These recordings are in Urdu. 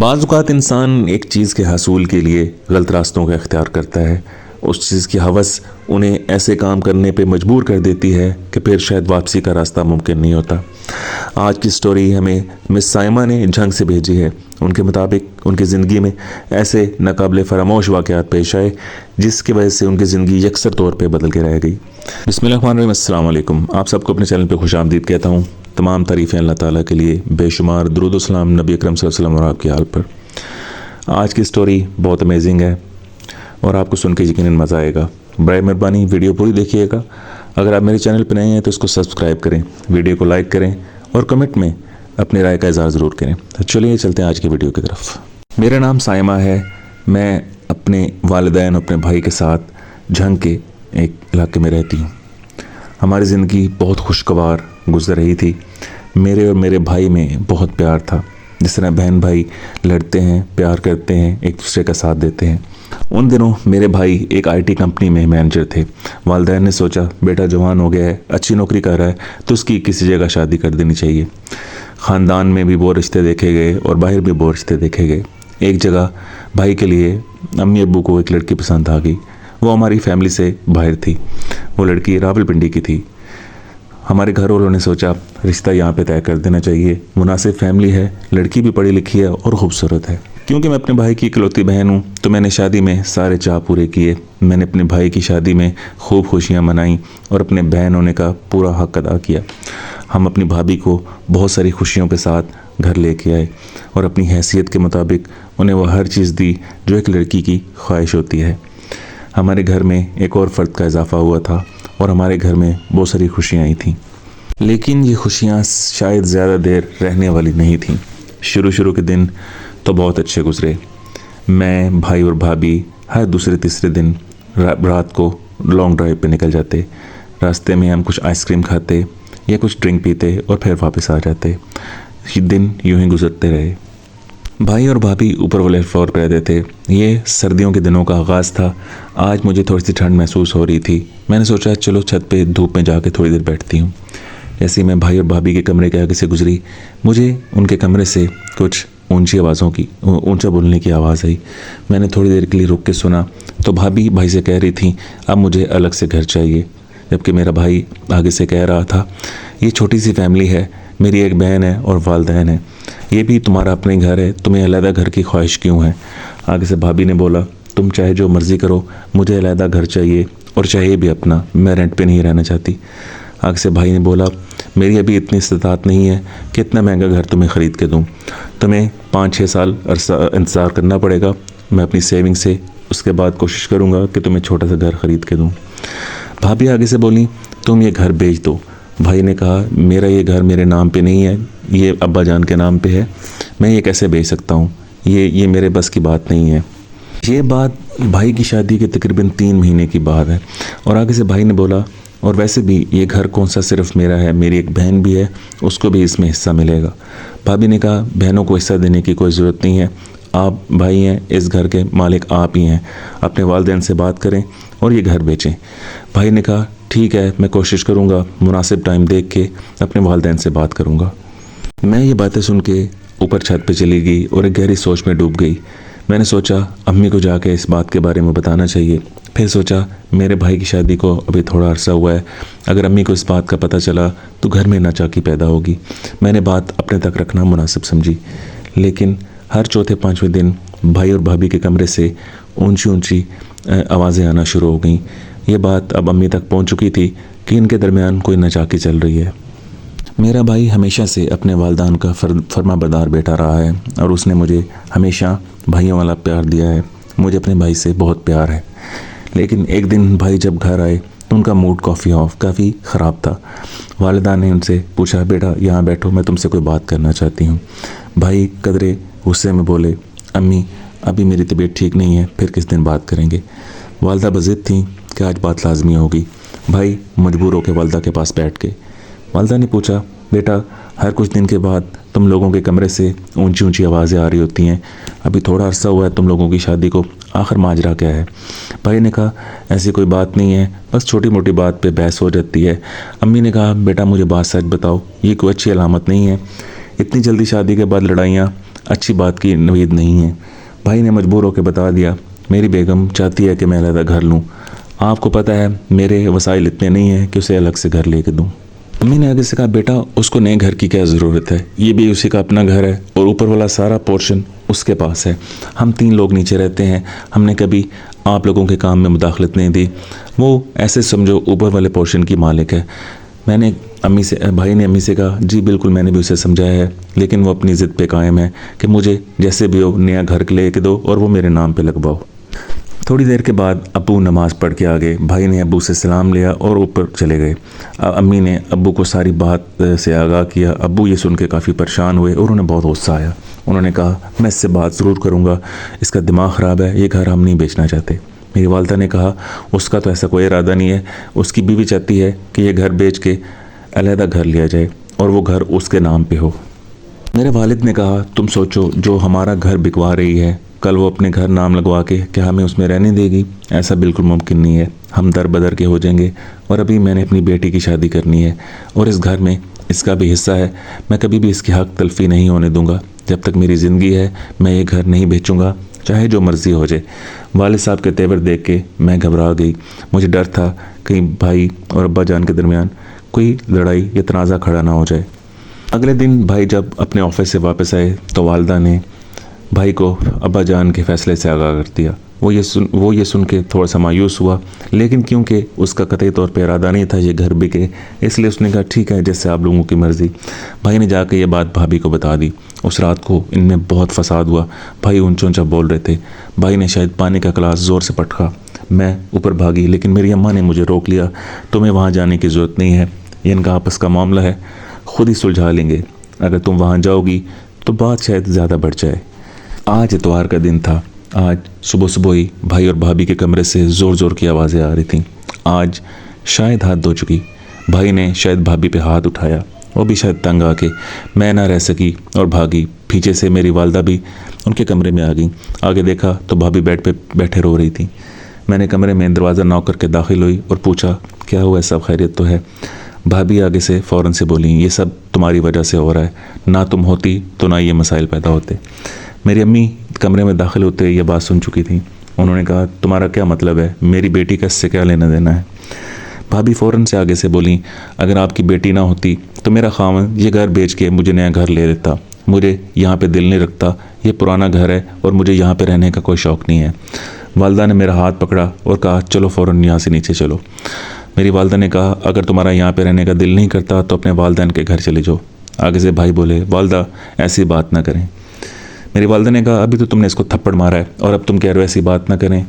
بعض اوقات انسان ایک چیز کے حصول کے لیے غلط راستوں کا اختیار کرتا ہے. اس چیز کی ہوس انہیں ایسے کام کرنے پہ مجبور کر دیتی ہے کہ پھر شاید واپسی کا راستہ ممکن نہیں ہوتا. آج کی سٹوری ہمیں مس سائمہ نے جھنگ سے بھیجی ہے. ان کے مطابق ان کی زندگی میں ایسے ناقابل فراموش واقعات پیش آئے جس کی وجہ سے ان کی زندگی یکسر طور پہ بدل کے رہ گئی. بسم اللہ الرحمن الرحیم. السلام علیکم. آپ سب کو اپنے چینل پہ خوش آمدید کہتا ہوں. تمام تعریفیں اللہ تعالیٰ کے لیے، بے شمار درود و سلام نبی اکرم صلی اللہ علیہ وسلم اور آپ کی حال پر. آج کی سٹوری بہت امیزنگ ہے اور آپ کو سن کے یقیناً مزہ آئے گا. برائے مہربانی ویڈیو پوری دیکھیے گا. اگر آپ میرے چینل پہ نئے ہیں تو اس کو سبسکرائب کریں، ویڈیو کو لائک کریں اور کمنٹ میں اپنی رائے کا اظہار ضرور کریں. تو چلیے چلتے ہیں آج کی ویڈیو کی طرف. میرا نام سائمہ ہے. میں اپنے والدین اور اپنے بھائی کے ساتھ جھنگ کے ایک علاقے میں رہتی ہوں. ہماری زندگی بہت خوشگوار گزر رہی تھی. میرے اور میرے بھائی میں بہت پیار تھا. جس طرح بہن بھائی لڑتے ہیں، پیار کرتے ہیں، ایک دوسرے کا ساتھ دیتے ہیں. ان دنوں میرے بھائی ایک IT کمپنی میں مینیجر تھے. والدین نے سوچا بیٹا جوان ہو گیا ہے، اچھی نوکری کر رہا ہے تو اس کی کسی جگہ شادی کر دینی چاہیے. خاندان میں بھی وہ رشتے دیکھے گئے اور باہر بھی وہ رشتے دیکھے گئے. ایک جگہ بھائی کے لیے امی ابو کو ایک لڑکی پسند آ گئی. وہ ہماری فیملی سے باہر تھی. وہ لڑکی راولپنڈی کی تھی. ہمارے گھر والوں نے سوچا رشتہ یہاں پہ طے کر دینا چاہیے، مناسب فیملی ہے، لڑکی بھی پڑھی لکھی ہے اور خوبصورت ہے. کیونکہ میں اپنے بھائی کی اکلوتی بہن ہوں تو میں نے شادی میں سارے چاہ پورے کیے. میں نے اپنے بھائی کی شادی میں خوب خوشیاں منائیں اور اپنے بہن ہونے کا پورا حق ادا کیا. ہم اپنی بھابھی کو بہت ساری خوشیوں کے ساتھ گھر لے کے آئے اور اپنی حیثیت کے مطابق انہیں وہ ہر چیز دی جو ایک لڑکی کی خواہش ہوتی ہے. ہمارے گھر میں ایک اور فرد کا اضافہ ہوا تھا اور ہمارے گھر میں بہت ساری خوشیاں آئی تھیں. لیکن یہ خوشیاں شاید زیادہ دیر رہنے والی نہیں تھیں. شروع کے دن تو بہت اچھے گزرے. میں، بھائی اور بھابھی ہر دوسرے تیسرے دن رات کو لانگ ڈرائیو پہ نکل جاتے. راستے میں ہم کچھ آئس کریم کھاتے یا کچھ ڈرنک پیتے اور پھر واپس آ جاتے. یہ دن یوں ہی گزرتے رہے. بھائی اور بھابھی اوپر والے فلور پہ رہتے تھے. یہ سردیوں کے دنوں کا آغاز تھا. آج مجھے تھوڑی سی ٹھنڈ محسوس ہو رہی تھی. میں نے سوچا چلو چھت پہ دھوپ میں جا کے تھوڑی دیر بیٹھتی ہوں. جیسے میں بھائی اور بھابھی کے کمرے کے آگے سے گزری مجھے ان کے کمرے سے کچھ اونچا بولنے کی آواز آئی. میں نے تھوڑی دیر کے لیے رک کے سنا تو بھابھی بھائی سے کہہ رہی تھیں اب مجھے الگ سے گھر چاہیے. جبکہ میرا بھائی آگے سے کہہ رہا تھا یہ چھوٹی سی فیملی ہے، میری ایک بہن ہے اور والدین ہیں، یہ بھی تمہارا اپنے گھر ہے، تمہیں علیحدہ گھر کی خواہش کیوں ہے؟ آگے سے بھابھی نے بولا تم چاہے جو مرضی کرو، مجھے علیحدہ گھر چاہیے اور چاہیے بھی اپنا، میں رینٹ پہ نہیں رہنا چاہتی. آگے سے بھائی نے بولا میری ابھی اتنی استطاعت نہیں ہے کہ اتنا مہنگا گھر تمہیں خرید کے دوں، تمہیں 5-6 سال عرصہ انتظار کرنا پڑے گا. میں اپنی سیونگ سے اس کے بعد کوشش کروں گا کہ تمہیں چھوٹا سا گھر خرید کے دوں. بھابھی آگے سے بولی تم یہ گھر بیچ دو. بھائی نے کہا میرا یہ گھر میرے نام پہ نہیں ہے، یہ ابا جان کے نام پہ ہے، میں یہ کیسے بیچ سکتا ہوں، یہ میرے بس کی بات نہیں ہے. یہ بات بھائی کی شادی کے تقریباً 3 مہینے کی بات ہے. اور آگے سے بھائی نے بولا اور ویسے بھی یہ گھر کون سا صرف میرا ہے، میری ایک بہن بھی ہے، اس کو بھی اس میں حصہ ملے گا. بھابھی نے کہا بہنوں کو حصہ دینے کی کوئی ضرورت نہیں ہے، آپ بھائی ہیں، اس گھر کے مالک آپ ہی ہیں، اپنے والدین سے بات کریں اور یہ گھر بیچیں. بھائی نے کہا ٹھیک ہے میں کوشش کروں گا، مناسب ٹائم دیکھ کے اپنے والدین سے بات کروں گا. میں یہ باتیں سن کے اوپر چھت پہ چلی گئی اور ایک گہری سوچ میں ڈوب گئی. میں نے سوچا امی کو جا کے اس بات کے بارے میں بتانا چاہیے. پھر سوچا میرے بھائی کی شادی کو ابھی تھوڑا عرصہ ہوا ہے، اگر امی کو اس بات کا پتہ چلا تو گھر میں ناچاکی پیدا ہوگی. میں نے بات اپنے تک رکھنا مناسب سمجھی. لیکن ہر چوتھے 5ویں دن بھائی اور بھابھی کے کمرے سے اونچی آوازیں آنا شروع ہو گئیں. یہ بات اب امی تک پہنچ چکی تھی کہ ان کے درمیان کوئی ناچاکی چل رہی ہے. میرا بھائی ہمیشہ سے اپنے والدین کا فرما بردار بیٹا رہا ہے اور اس نے مجھے ہمیشہ بھائیوں والا پیار دیا ہے. مجھے اپنے بھائی سے بہت پیار ہے. لیکن ایک دن بھائی جب گھر آئے تو ان کا موڈ کافی خراب تھا. والدہ نے ان سے پوچھا بیٹا یہاں بیٹھو، میں تم سے کوئی بات کرنا چاہتی ہوں. بھائی قدرے غصے میں بولے امی ابھی میری طبیعت ٹھیک نہیں ہے، پھر کس دن بات کریں گے. والدہ بضد تھیں کہ آج بات لازمی ہوگی. بھائی مجبور ہو کے والدہ کے پاس بیٹھ گئے. والدہ نے پوچھا بیٹا ہر کچھ دن کے بعد تم لوگوں کے کمرے سے اونچی آوازیں آ رہی ہوتی ہیں، ابھی تھوڑا عرصہ ہوا ہے تم لوگوں کی شادی کو، آخر ماجرا کیا ہے؟ بھائی نے کہا ایسی کوئی بات نہیں ہے، بس چھوٹی موٹی بات پہ بحث ہو جاتی ہے. امی نے کہا بیٹا مجھے بات سچ بتاؤ، یہ کوئی اچھی علامت نہیں ہے. اتنی جلدی شادی کے بعد لڑائیاں اچھی بات کی نوید نہیں ہے۔ بھائی نے مجبور ہو کے بتا دیا، میری بیگم چاہتی ہے کہ میں علیحدہ گھر لوں، آپ کو پتہ ہے میرے وسائل اتنے نہیں ہیں کہ اسے الگ سے گھر لے کے دوں۔ امی نے آگے سے کہا، بیٹا اس کو نئے گھر کی کیا ضرورت ہے، یہ بھی اسی کا اپنا گھر ہے اور اوپر والا سارا پورشن اس کے پاس ہے، ہم 3 لوگ نیچے رہتے ہیں، ہم نے کبھی آپ لوگوں کے کام میں مداخلت نہیں دی، وہ ایسے سمجھو اوپر والے پورشن کی مالک ہے۔ بھائی نے امی سے کہا، جی بالکل میں نے بھی اسے سمجھایا ہے، لیکن وہ اپنی ضد پہ قائم ہے کہ مجھے جیسے بھی ہو نیا گھر لے کے دو اور وہ میرے نام پہ لگواؤ۔ تھوڑی دیر کے بعد ابو نماز پڑھ کے آ گئے، بھائی نے ابو سے سلام لیا اور اوپر چلے گئے۔ امی نے ابو کو ساری بات سے آگاہ کیا۔ ابو یہ سن کے کافی پریشان ہوئے اور انہیں بہت غصہ آیا۔ انہوں نے کہا، میں اس سے بات ضرور کروں گا، اس کا دماغ خراب ہے، یہ گھر ہم نہیں بیچنا چاہتے۔ میری والدہ نے کہا، اس کا تو ایسا کوئی ارادہ نہیں ہے، اس کی بیوی چاہتی ہے کہ یہ گھر بیچ کے علیحدہ گھر لیا جائے اور وہ گھر اس کے نام پہ ہو۔ میرے والد نے کہا، تم سوچو، جو ہمارا گھر بکوا رہی ہے، کل وہ اپنے گھر نام لگوا کے کیا ہمیں اس میں رہنے دے گی؟ ایسا بالکل ممکن نہیں ہے، ہم در بدر کے ہو جائیں گے، اور ابھی میں نے اپنی بیٹی کی شادی کرنی ہے اور اس گھر میں اس کا بھی حصہ ہے، میں کبھی بھی اس کی حق تلفی نہیں ہونے دوں گا۔ جب تک میری زندگی ہے میں یہ گھر نہیں بیچوں گا، چاہے جو مرضی ہو جائے۔ والد صاحب کے تیور دیکھ کے میں گھبرا گئی، مجھے ڈر تھا کہیں بھائی اور ابا جان کے درمیان کوئی لڑائی یا تنازع کھڑا نہ ہو جائے۔ اگلے دن بھائی جب اپنے آفس سے واپس آئے تو والدہ نے بھائی کو ابا جان کے فیصلے سے آگاہ کر دیا۔ وہ یہ سن کے تھوڑا سا مایوس ہوا، لیکن کیونکہ اس کا قطعی طور پہ ارادہ نہیں تھا یہ گھر بکے، اس لیے اس نے کہا، ٹھیک ہے جیسے آپ لوگوں کی مرضی۔ بھائی نے جا کے یہ بات بھابھی کو بتا دی۔ اس رات کو ان میں بہت فساد ہوا، بھائی اونچا اونچا بول رہے تھے۔ بھائی نے شاید پانی کا گلاس زور سے پٹکا، میں اوپر بھاگی، لیکن میری اماں نے مجھے روک لیا، تمہیں وہاں جانے کی ضرورت نہیں ہے، یہ ان کا آپس کا معاملہ ہے، خود ہی سلجھا لیں گے، اگر تم وہاں جاؤ گی تو بات شاید زیادہ بڑھ جائے۔ آج اتوار کا دن تھا۔ آج صبح ہی بھائی اور بھابھی کے کمرے سے زور زور کی آوازیں آ رہی تھیں۔ آج شاید حد ہو چکی، بھائی نے شاید بھابھی پہ ہاتھ اٹھایا، وہ بھی شاید تنگ آ کے میں نہ رہ سکی اور بھاگی۔ پیچھے سے میری والدہ بھی ان کے کمرے میں آ گئیں۔ آگے دیکھا تو بھابھی بیڈ پہ بیٹھے رو رہی تھیں۔ میں نے کمرے میں دروازہ نوک کر کے داخل ہوئی اور پوچھا، کیا ہوا ہے، سب خیریت تو ہے؟ بھابھی آگے سے فوراً سے بولیں، یہ سب تمہاری وجہ سے ہو رہا ہے، نہ تم ہوتی تو نہ یہ مسائل پیدا ہوتے۔ میری امی کمرے میں داخل ہوتے یہ بات سن چکی تھیں۔ انہوں نے کہا، تمہارا کیا مطلب ہے، میری بیٹی کا اس سے کیا لینا دینا ہے؟ بھابھی فوراً سے آگے سے بولیں، اگر آپ کی بیٹی نہ ہوتی تو میرا خاوند یہ گھر بیچ کے مجھے نیا گھر لے دیتا، مجھے یہاں پہ دل نہیں رکھتا، یہ پرانا گھر ہے اور مجھے یہاں پہ رہنے کا کوئی شوق نہیں ہے۔ والدہ نے میرا ہاتھ پکڑا اور کہا، چلو فوراً یہاں سے نیچے چلو۔ میری والدہ نے کہا، اگر تمہارا یہاں پہ رہنے کا دل نہیں کرتا تو اپنے والدین کے گھر چلے جاؤ۔ آگے سے بھائی بولے، والدہ ایسی بات نہ کریں۔ میری والدہ نے کہا، ابھی تو تم نے اس کو تھپڑ مارا ہے اور اب تم کہہ رہے ہو ایسی بات نہ کریں۔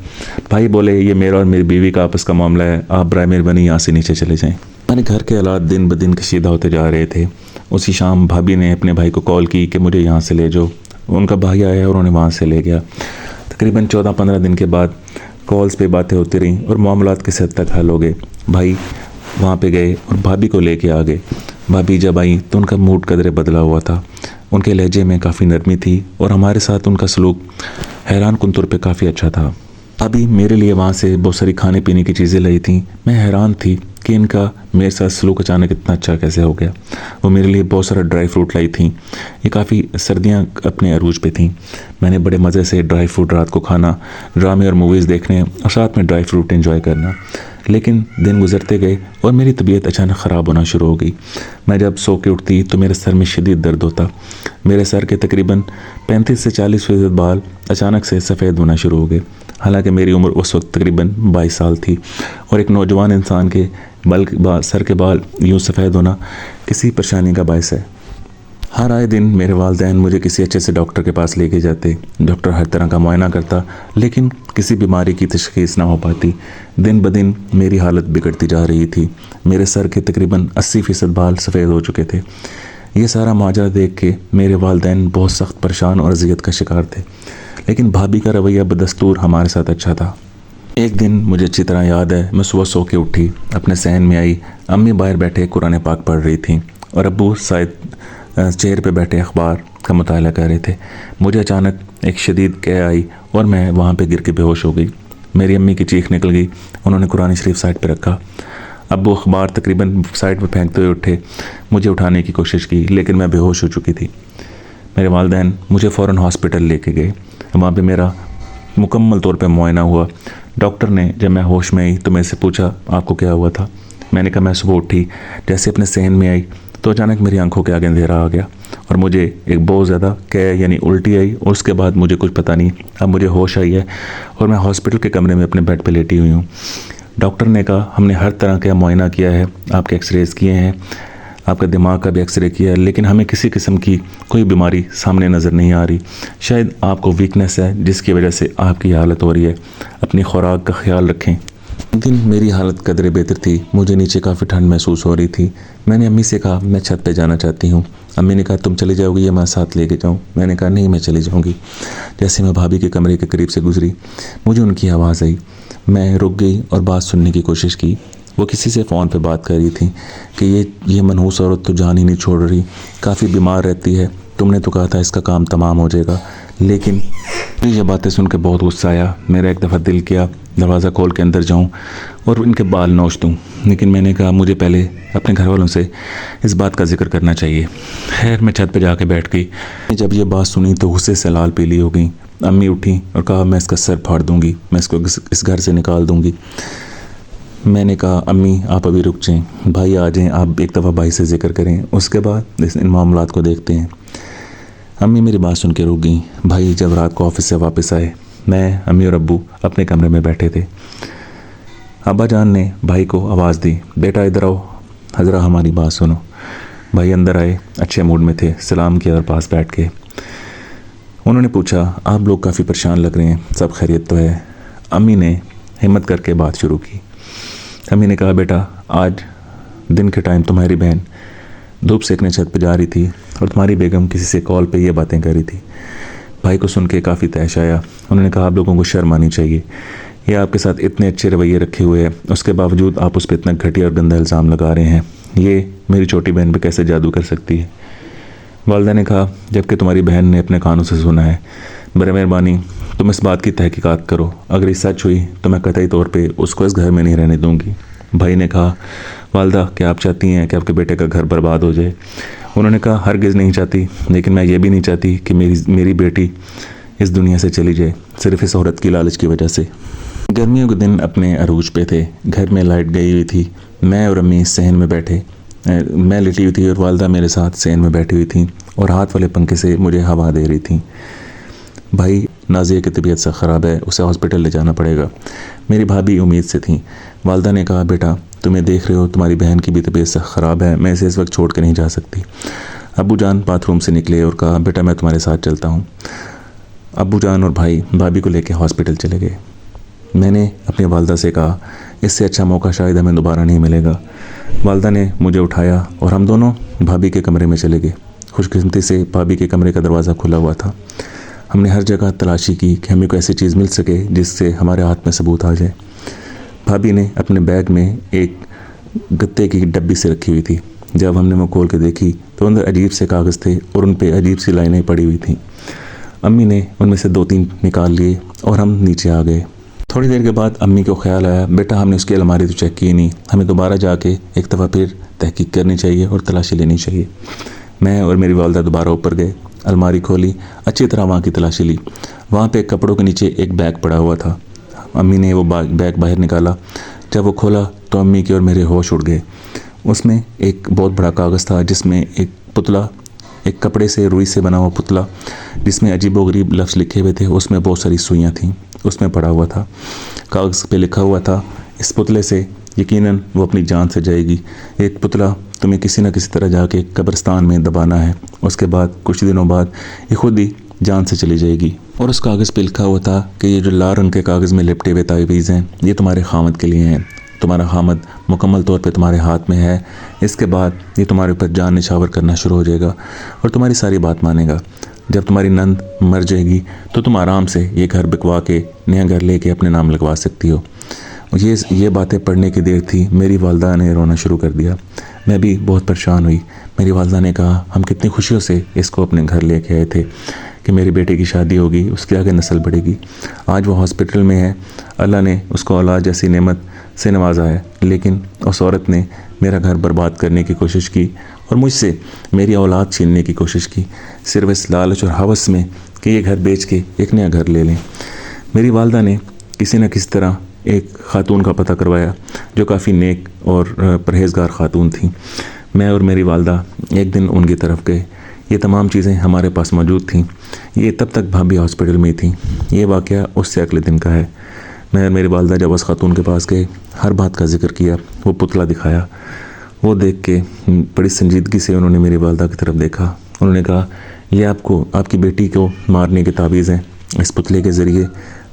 بھائی بولے، یہ میرا اور میری بیوی کا آپس کا معاملہ ہے، آپ برائے مہربانی یہاں سے نیچے چلے جائیں۔ ہمارے گھر کے حالات دن بدن کشیدہ ہوتے جا رہے تھے۔ اسی شام بھابھی نے اپنے بھائی کو کال کی کہ مجھے یہاں سے لے جاؤ۔ ان کا بھائی آیا اور انہیں وہاں سے لے گیا۔ تقریباً 14-15 دن کے بعد کالز پہ باتیں ہوتی رہیں اور معاملات کس حد تک حل ہو گئے۔ بھائی وہاں پہ گئے اور بھابھی کو لے کے آ گئے۔ بھابھی جب آئیں تو ان کا موڈ قدرے بدلا ہوا تھا، ان کے لہجے میں کافی نرمی تھی اور ہمارے ساتھ ان کا سلوک حیران کن طور پہ کافی اچھا تھا۔ بھابھی میرے لیے وہاں سے بہت ساری کھانے پینے کی چیزیں لائی تھیں۔ میں حیران تھی کہ ان کا میرے ساتھ سلوک اچانک اتنا اچھا کیسے ہو گیا۔ وہ میرے لیے بہت سارا ڈرائی فروٹ لائی تھیں۔ یہ کافی سردیاں اپنے عروج پہ تھیں۔ میں نے بڑے مزے سے ڈرائی فروٹ رات کو کھانا، ڈرامے اور موویز دیکھنے اور ساتھ میں ڈرائی فروٹ انجوائے کرنا۔ لیکن دن گزرتے گئے اور میری طبیعت اچانک خراب ہونا شروع ہو گئی۔ میں جب سو کے اٹھتی تو میرے سر میں شدید درد ہوتا۔ میرے سر کے تقریباً 35 سے 40% بال اچانک سے سفید ہونا شروع ہو گئے، حالانکہ میری عمر اس وقت تقریباً 22 سال تھی، اور ایک نوجوان انسان کے سر کے بال یوں سفید ہونا کسی پریشانی کا باعث ہے۔ ہر آئے دن میرے والدین مجھے کسی اچھے سے ڈاکٹر کے پاس لے کے جاتے۔ ڈاکٹر ہر طرح کا معائنہ کرتا، لیکن کسی بیماری کی تشخیص نہ ہو پاتی۔ دن بدن میری حالت بگڑتی جا رہی تھی۔ میرے سر کے تقریباً 80% بال سفید ہو چکے تھے۔ یہ سارا ماجرا دیکھ کے میرے والدین بہت سخت پریشان اور اذیت کا شکار تھے، لیکن بھابھی کا رویہ بدستور ہمارے ساتھ اچھا تھا۔ ایک دن مجھے اچھی طرح یاد ہے، میں صبح سو کے اٹھی، اپنے صحن میں آئی، امی باہر بیٹھے قرآن پاک پڑھ رہی تھیں اور ابو چیئر پہ بیٹھے اخبار کا مطالعہ کر رہے تھے۔ مجھے اچانک ایک شدید قے آئی اور میں وہاں پہ گر کے بے ہوش ہو گئی۔ میری امی کی چیخ نکل گئی، انہوں نے قرآن شریف سائڈ پہ رکھا۔ ابو اخبار تقریباً سائڈ پہ پھینکتے ہوئے اٹھے، مجھے اٹھانے کی کوشش کی، لیکن میں بے ہوش ہو چکی تھی۔ میرے والدین مجھے فوراً ہاسپٹل لے کے گئے. وہاں پہ میرا مکمل طور پہ معائنہ ہوا. ڈاکٹر نے جب میں ہوش میں آئی تو میں سے پوچھا آپ کو کیا ہوا تھا. میں نے کہا میں صبح اٹھی, جیسے اپنے صحن میں آئی تو اچانک میری آنکھوں کے آگے اندھیرا آ گیا اور مجھے ایک بہت زیادہ یعنی الٹی آئی, اور اس کے بعد مجھے کچھ پتہ نہیں. اب مجھے ہوش آئی ہے اور میں ہاسپٹل کے کمرے میں اپنے بیڈ پہ لیٹی ہوئی ہوں. ڈاکٹر نے کہا ہم نے ہر طرح کا معائنہ کیا ہے, آپ کے ایکس ریز کیے ہیں, آپ کا دماغ کا بھی ایکس رے کیا ہے, لیکن ہمیں کسی قسم کی کوئی بیماری سامنے نظر نہیں آ رہی. شاید آپ کو ویکنس ہے جس کی وجہ سے آپ کی حالت ہو رہی ہے. اپنی خوراک کا خیال رکھیں. لیکن میری حالت قدرے بہتر تھی. مجھے نیچے کافی ٹھنڈ محسوس ہو رہی تھی. میں نے امی سے کہا میں چھت پہ جانا چاہتی ہوں. امی نے کہا تم چلی جاؤ گی یا میں ساتھ لے کے جاؤں. میں نے کہا نہیں میں چلی جاؤں گی. جیسے میں بھابھی کے کمرے کے قریب سے گزری مجھے ان کی آواز آئی. میں رک گئی اور بات سننے کی کوشش کی. وہ کسی سے فون پہ بات کر رہی تھی کہ یہ منحوس عورت تو جان ہی نہیں چھوڑ رہی, کافی بیمار رہتی ہے, تم نے تو کہا تھا اس کا کام تمام ہو جائے گا. لیکن یہ باتیں سن کے بہت غصہ آیا. میرا ایک دفعہ دل کیا دروازہ کھول کے اندر جاؤں اور ان کے بال نوچ دوں, لیکن میں نے کہا مجھے پہلے اپنے گھر والوں سے اس بات کا ذکر کرنا چاہیے. خیر میں چھت پہ جا کے بیٹھ گئی. جب یہ بات سنی تو غصے سے لال پیلی ہو گئی. امی اٹھی اور کہا میں اس کا سر پھاڑ دوں گی, میں اس کو اس گھر سے نکال دوں گی. میں نے کہا امی آپ ابھی رک جائیں, بھائی آ جائیں, آپ ایک دفعہ بھائی سے ذکر کریں, اس کے بعد ان معاملات کو دیکھتے ہیں. امی میری بات سن کے رک گئیں. بھائی جب رات کو آفس سے واپس آئے میں امی اور ابو اپنے کمرے میں بیٹھے تھے. ابا جان نے بھائی کو آواز دی بیٹا ادھر آؤ, حضرا ہماری بات سنو. بھائی اندر آئے, اچھے موڈ میں تھے, سلام کیا اور پاس بیٹھ کے انہوں نے پوچھا آپ لوگ کافی پریشان لگ رہے ہیں, سب خیریت تو ہے؟ امی نے ہمت کر کے بات شروع کی. امی نے کہا بیٹا آج دن کے ٹائم تمہاری بہن دھوپ سیکنے چھت پہ جا رہی تھی اور تمہاری بیگم کسی سے کال پہ یہ باتیں کر رہی تھی. بھائی کو سن کے کافی تیش آیا. انہوں نے کہا آپ لوگوں کو شرم آنی چاہیے, یہ آپ کے ساتھ اتنے اچھے رویے رکھے ہوئے ہیں, اس کے باوجود آپ اس پہ اتنا گھٹیا اور گندا الزام لگا رہے ہیں. یہ میری چھوٹی بہن پہ کیسے جادو کر سکتی ہے؟ والدہ نے کہا جب کہ تمہاری بہن نے اپنے کانوں سے سنا ہے, برائے مہربانی تم اس بات کی تحقیقات کرو. اگر یہ سچ ہوئی تو میں قطعی طور پہ اس کو اس گھر میں نہیں رہنے دوں گی. بھائی نے کہا والدہ کیا آپ چاہتی ہیں کہ آپ کے بیٹے کا گھر برباد ہو جائے؟ انہوں نے کہا ہرگز نہیں چاہتی, لیکن میں یہ بھی نہیں چاہتی کہ میری بیٹی اس دنیا سے چلی جائے صرف اس عورت کی لالچ کی وجہ سے. گرمیوں کے دن اپنے عروج پہ تھے. گھر میں لائٹ گئی ہوئی تھی. میں اور امی صحن میں بیٹھے, میں لیٹی ہوئی تھی اور والدہ میرے ساتھ صحن میں بیٹھی ہوئی تھیں اور ہاتھ والے پنکھے سے مجھے ہوا دے رہی تھیں. بھائی نازیہ کی طبیعت سے خراب ہے, اسے ہاسپٹل لے جانا پڑے گا. میری بھابھی امید سے تھیں. والدہ نے کہا بیٹا تمہیں دیکھ رہے ہو تمہاری بہن کی بھی طبیعت سے خراب ہے, میں اسے اس وقت چھوڑ کے نہیں جا سکتی. ابو جان باتھ روم سے نکلے اور کہا بیٹا میں تمہارے ساتھ چلتا ہوں. ابو جان اور بھائی بھابھی کو لے کے ہاسپٹل چلے گئے. میں نے اپنی والدہ سے کہا اس سے اچھا موقع شاید ہمیں دوبارہ نہیں ملے گا. والدہ نے مجھے اٹھایا اور ہم دونوں بھابھی کے کمرے میں چلے گئے. خوش قسمتی سے بھابھی کے کمرے کا دروازہ کھلا ہوا تھا. ہم نے ہر جگہ تلاشی کی کہ ہمیں کوئی ایسی چیز مل سکے جس سے ہمارے ہاتھ میں ثبوت آ جائے. بھابھی نے اپنے بیگ میں ایک گتے کی ڈبی سے رکھی ہوئی تھی. جب ہم نے وہ کھول کے دیکھی تو اندر عجیب سے کاغذ تھے اور ان پہ عجیب سی لائنیں پڑی ہوئی تھیں. امی نے ان میں سے 2-3 نکال لیے اور ہم نیچے آ گئے. تھوڑی دیر کے بعد امی کو خیال آیا بیٹا ہم نے اس کی الماری تو چیک کی نہیں, ہمیں دوبارہ جا کے ایک دفعہ پھر تحقیق کرنی چاہیے اور تلاشی لینی چاہیے. میں اور میری والدہ دوبارہ اوپر گئے, الماری کھولی, اچھی طرح وہاں کی تلاشی لی. وہاں پہ کپڑوں کے نیچے ایک بیگ پڑا ہوا تھا. امی نے وہ بیگ باہر نکالا. جب وہ کھولا تو امی کے اور میرے ہوش اڑ گئے. اس میں ایک بہت بڑا کاغذ تھا جس میں ایک پتلا, ایک کپڑے سے روئی سے بنا ہوا پتلا جس میں عجیب و غریب لفظ لکھے ہوئے تھے. اس میں بہت ساری سوئیاں تھیں. اس میں پڑا ہوا تھا, کاغذ پہ لکھا ہوا تھا اس پتلے سے یقیناً وہ اپنی جان سے جائے گی. ایک پتلا تمہیں کسی نہ کسی طرح جا کے قبرستان میں دبانا ہے, اس کے بعد کچھ دنوں بعد یہ خود ہی جان سے چلی جائے گی. اور اس کاغذ پہ لکھا ہوا تھا کہ یہ جو لال رنگ کے کاغذ میں لپٹے ہوئے تعویذ ہیں یہ تمہارے خامد کے لیے ہیں. تمہارا خامد مکمل طور پہ تمہارے ہاتھ میں ہے. اس کے بعد یہ تمہارے اوپر جان نچھاور کرنا شروع ہو جائے گا اور تمہاری ساری بات مانے گا. جب تمہاری نند مر جائے گی تو تم آرام سے یہ گھر بکوا کے نیا گھر لے کے اپنے نام لگوا سکتی ہو. یہ باتیں پڑھنے کی دیر تھی میری والدہ نے رونا شروع کر دیا. میں بھی بہت پریشان ہوئی. میری والدہ نے کہا ہم کتنی خوشیوں سے اس کو اپنے گھر لے کے آئے تھے کہ میری بیٹے کی شادی ہوگی, اس کے آگے نسل بڑھے گی. آج وہ ہاسپٹل میں ہے. اللہ نے اس کو اولاد جیسی نعمت سے نوازا ہے, لیکن اس عورت نے میرا گھر برباد کرنے کی کوشش کی اور مجھ سے میری اولاد چھیننے کی کوشش کی، صرف اس لالچ اور ہوس میں کہ یہ گھر بیچ کے ایک نیا گھر لے لیں۔ میری والدہ نے کسی نہ کسی طرح ایک خاتون کا پتہ کروایا جو کافی نیک اور پرہیزگار خاتون تھیں۔ میں اور میری والدہ ایک دن ان کی طرف گئے۔ یہ تمام چیزیں ہمارے پاس موجود تھیں۔ یہ تب تک بھابھی ہاسپٹل میں تھیں۔ یہ واقعہ اس سے اگلے دن کا ہے۔ میں اور میری والدہ جب اس خاتون کے پاس گئے، ہر بات کا ذکر کیا، وہ پتلا دکھایا۔ وہ دیکھ کے بڑی سنجیدگی سے انہوں نے میری والدہ کی طرف دیکھا۔ انہوں نے کہا، یہ آپ کی بیٹی کو مارنے کی تعویذ ہیں۔ اس پتلے کے ذریعے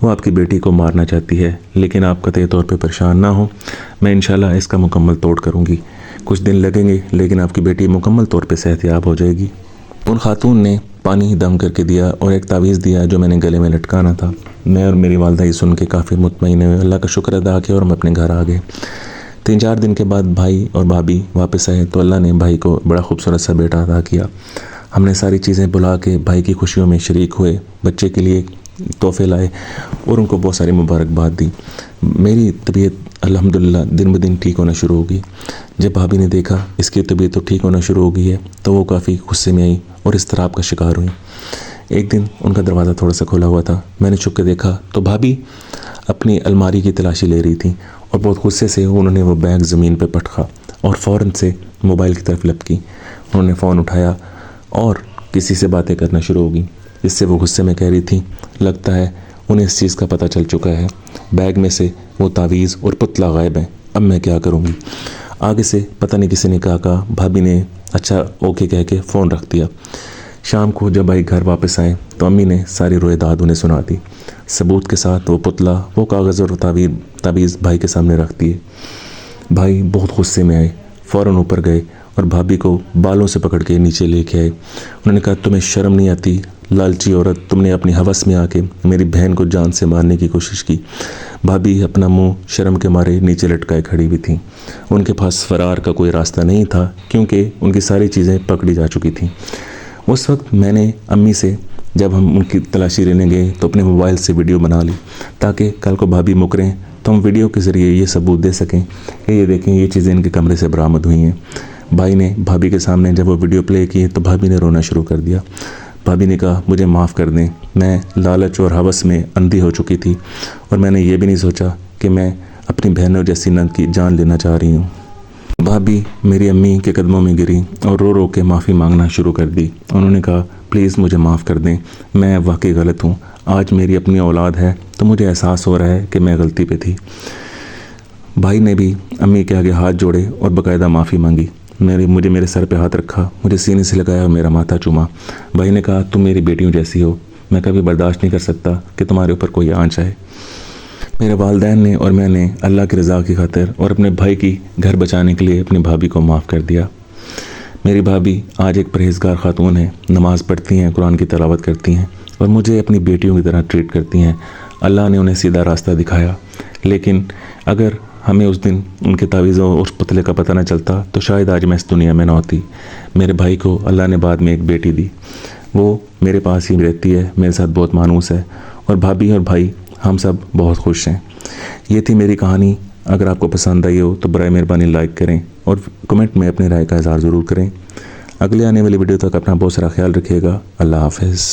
وہ آپ کی بیٹی کو مارنا چاہتی ہے، لیکن آپ قطعی طور پہ پریشان نہ ہوں، میں انشاءاللہ اس کا مکمل توڑ کروں گی۔ کچھ دن لگیں گے لیکن آپ کی بیٹی مکمل طور پہ صحت یاب ہو جائے گی۔ ان خاتون نے پانی دم کر کے دیا اور ایک تعویذ دیا جو میں نے گلے میں لٹکانا تھا۔ میں اور میری والدہ یہ سن کے کافی مطمئن ہوئے، اللہ کا شکر ادا کیا اور ہم اپنے گھر آ گئے۔ 3-4 دن کے بعد بھائی اور بھابھی واپس آئے تو اللہ نے بھائی کو بڑا خوبصورت سا بیٹا عطا کیا۔ ہم نے ساری چیزیں بلا کے بھائی کی خوشیوں میں شریک ہوئے، بچے کے لیے تحفے لائے اور ان کو بہت ساری مبارکباد دی۔ میری طبیعت الحمدللہ دن بدن ٹھیک ہونا شروع ہو گئی۔ جب بھابھی نے دیکھا اس کی طبیعت تو ٹھیک ہونا شروع ہو گئی ہے تو وہ کافی غصے میں آئی اور اضطراب کا شکار ہوئی۔ ایک دن ان کا دروازہ تھوڑا سا کھلا ہوا تھا، میں نے چھپ کے دیکھا تو بھابھی اپنی الماری کی تلاشی لے رہی تھی اور بہت غصے سے انہوں نے وہ بیگ زمین پہ پٹکا اور فوراً سے موبائل کی طرف لپکی۔ انہوں نے فون اٹھایا اور کسی سے باتیں کرنا شروع ہو گئی، جس سے وہ غصے میں کہہ رہی تھی، لگتا ہے انہیں اس چیز کا پتہ چل چکا ہے، بیگ میں سے وہ تعویذ اور پتلا غائب ہے، اب میں کیا کروں گی۔ آگے سے پتہ نہیں کسی نے کہا، بھابھی نے اچھا اوکے کہہ کے فون رکھ دیا۔ شام کو جب بھائی گھر واپس آئے تو امی نے ساری روئے داد انہیں سنا دی، ثبوت کے ساتھ وہ پتلا، وہ کاغذ اور تعویذ بھائی کے سامنے رکھ دیے۔ بھائی بہت غصے میں آئے، فوراً اوپر گئے اور بھابھی کو بالوں سے پکڑ کے نیچے لے کے آئے۔ انہوں نے کہا، تمہیں شرم نہیں آتی لالچی عورت، تم نے اپنی ہوس میں آ کے میری بہن کو جان سے مارنے کی کوشش کی۔ بھابھی اپنا منہ شرم کے مارے نیچے لٹکائے کھڑی ہوئی تھیں۔ ان کے پاس فرار کا کوئی راستہ نہیں تھا کیونکہ ان کی ساری چیزیں پکڑی جا چکی تھیں۔ اس وقت میں نے امی سے جب ہم ان کی تلاشی لینے گئے تو اپنے موبائل سے ویڈیو بنا لی تاکہ کل کو بھابھی مکریں تو ہم ویڈیو کے ذریعے یہ ثبوت دے سکیں کہ یہ دیکھیں یہ چیزیں ان کے کمرے سے برآمد ہوئی ہیں۔ بھائی نے بھابھی کے سامنے جب وہ ویڈیو پلے کی تو بھابھی نے رونا شروع کر دیا۔ بھابھی نے کہا، مجھے معاف کر دیں، میں لالچ اور ہوس میں اندھی ہو چکی تھی اور میں نے یہ بھی نہیں سوچا کہ میں اپنی بہنوں جیسی نند کی جان لینا چاہ رہی ہوں۔ بھابھی میری امی کے قدموں میں گری اور رو رو کے معافی مانگنا شروع کر دی۔ انہوں نے کہا، پلیز مجھے معاف کر دیں، میں واقعی غلط ہوں، آج میری اپنی اولاد ہے تو مجھے احساس ہو رہا ہے کہ میں غلطی پہ تھی۔ بھائی نے بھی امی کے آگے ہاتھ جوڑے اور باقاعدہ معافی مانگی۔ مجھے میرے سر پہ ہاتھ رکھا، مجھے سینے سے لگایا اور میرا ماتھا چوما۔ بھائی نے کہا، تم میری بیٹیوں جیسی ہو، میں کبھی برداشت نہیں کر سکتا کہ تمہارے اوپر کوئی آنچ آئے۔ میرے والدین نے اور میں نے اللہ کی رضا کی خاطر اور اپنے بھائی کی گھر بچانے کے لیے اپنی بھابھی کو معاف کر دیا۔ میری بھابھی آج ایک پرہیزگار خاتون ہیں، نماز پڑھتی ہیں، قرآن کی تلاوت کرتی ہیں اور مجھے اپنی بیٹیوں کی طرح ٹریٹ کرتی ہیں۔ اللہ نے انہیں سیدھا راستہ دکھایا، لیکن اگر ہمیں اس دن ان کے تعویذوں اور اس پتلے کا پتہ نہ چلتا تو شاید آج میں اس دنیا میں نہ ہوتی۔ میرے بھائی کو اللہ نے بعد میں ایک بیٹی دی، وہ میرے پاس ہی رہتی ہے، میرے ساتھ بہت مانوس ہے اور بھابھی اور بھائی ہم سب بہت خوش ہیں۔ یہ تھی میری کہانی۔ اگر آپ کو پسند آئی ہو تو برائے مہربانی لائک کریں اور کمنٹ میں اپنی رائے کا اظہار ضرور کریں۔ اگلے آنے والی ویڈیو تک اپنا بہت سارا خیال رکھیے گا۔ اللہ حافظ۔